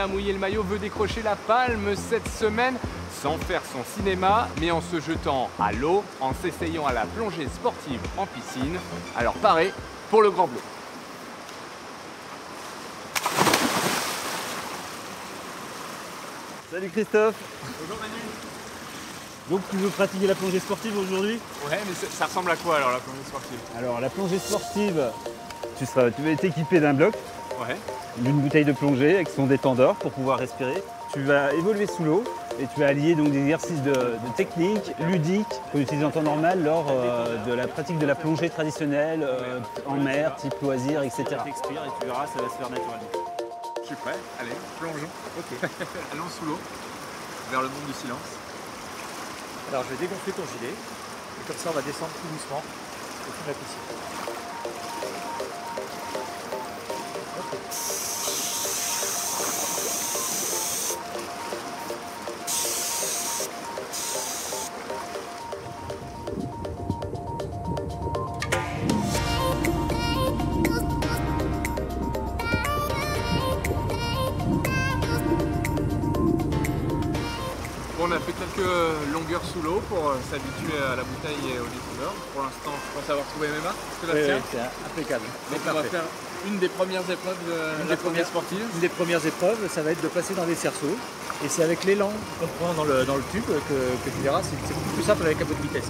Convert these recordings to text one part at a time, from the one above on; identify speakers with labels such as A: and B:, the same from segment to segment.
A: a mouillé le maillot veut décrocher la palme cette semaine sans faire son cinéma, mais en se jetant à l'eau, en s'essayant à la plongée sportive en piscine. Alors paré pour le Grand Bleu.
B: Salut Christophe.
A: Bonjour Manu.
B: Donc tu veux pratiquer la plongée sportive aujourd'hui?
A: Ouais, mais ça ressemble à quoi alors la plongée sportive?
B: Alors la plongée sportive, tu vas être équipé d'un bloc,
A: Ouais.
B: d'une bouteille de plongée avec son détendeur pour pouvoir respirer. Tu vas évoluer sous l'eau et tu vas allier donc des exercices de technique, ludiques, qu'on utilise en temps normal lors de la pratique de la plongée traditionnelle en mer, type loisir, etc. T'expires et tu verras, ça va se faire naturellement.
A: Je suis prêt, allez, plongeons. Ok. Allons sous l'eau, vers le monde du silence.
C: Alors je vais dégonfler ton gilet, et comme ça on va descendre tout doucement au fond de la piscine.
A: Bon, on a fait quelques longueurs sous l'eau pour s'habituer à la bouteille et au détendeur. Pour l'instant, je pense avoir trouvé mes marques. Sébastien,
C: C'est impeccable.
A: donc on va faire une des premières épreuves de la plongée sportive.
C: Une des premières épreuves, ça va être de passer dans les cerceaux. Et c'est avec l'élan qu'on prend dans le tube que tu verras, c'est beaucoup plus simple avec un peu de vitesse.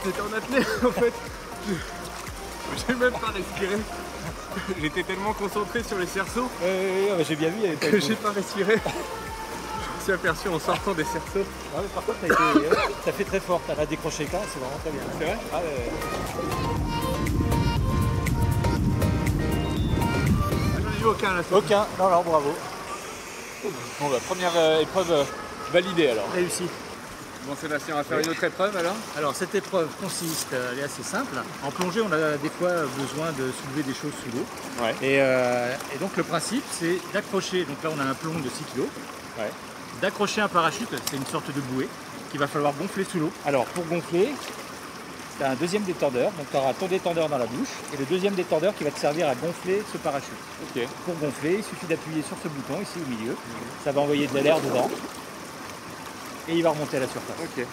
A: J'étais en apnée en fait. J'ai même pas respiré. J'étais tellement concentré sur les cerceaux
C: J'ai bien vu,
A: que j'ai pas respiré. Je me suis aperçu en sortant des cerceaux.
C: par contre, ça fait très fort, t'as la décroché quand, c'est vraiment très bien.
A: C'est vrai?
C: Ah, ouais.
A: J'en ai eu aucun là.
C: Aucun, non, bravo.
A: Bon bah première épreuve validée alors.
C: Réussi.
A: Bon Sébastien, on va faire une autre épreuve alors.
C: Alors cette épreuve consiste, elle est assez simple. En plongée, on a des fois besoin de soulever des choses sous l'eau.
A: Ouais.
C: Et donc le principe, c'est d'accrocher, donc là on a un plomb de 6 kg,
A: Ouais.
C: d'accrocher un parachute, c'est une sorte de bouée, qu'il va falloir gonfler sous l'eau. Alors pour gonfler, tu as un deuxième détendeur, donc tu auras ton détendeur dans la bouche, et le deuxième détendeur qui va te servir à gonfler ce parachute.
A: Ok.
C: Pour gonfler, il suffit d'appuyer sur ce bouton ici au milieu, ça va envoyer de l'air dedans, et il va remonter à la surface.
A: Ok.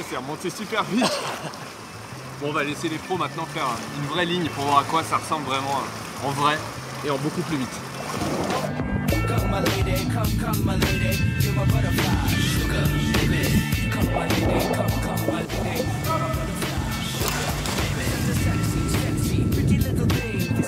A: C'est remonté super vite. Bon, on va laisser les pros maintenant faire une vraie ligne pour voir à quoi ça ressemble vraiment en vrai et en beaucoup plus vite.
D: Come my lady, come my lady, you're my butterfly, sugar, baby. Come my lady, come my lady, you're my butterfly, sugar, baby. The sexy, pretty little thing. This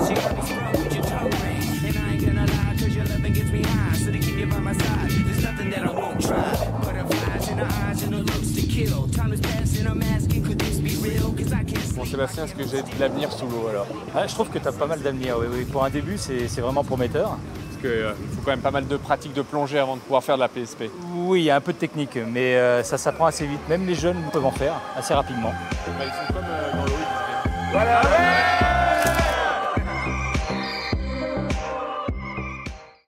D: she got me sprung with your tongue ring. And I ain't gonna lie, cause your loving gets me high. So to keep you by my side, there's nothing that I won't try. Butterflies in her eyes and her looks to kill. Time is passing, I'm asking, could this be real? Cause I can't.
A: Bon Sébastien, est-ce que j'ai de l'avenir sous l'eau alors?
C: Ah, je trouve que tu as pas mal d'avenir, oui. Pour un début, c'est vraiment prometteur.
A: Parce qu'il faut quand même pas mal de pratiques de plongée avant de pouvoir faire de la PSP.
C: Oui, il y a un peu de technique, mais ça s'apprend assez vite. Même les jeunes peuvent en faire assez rapidement.
A: Bah, ils sont comme dans l'eau.
C: Voilà.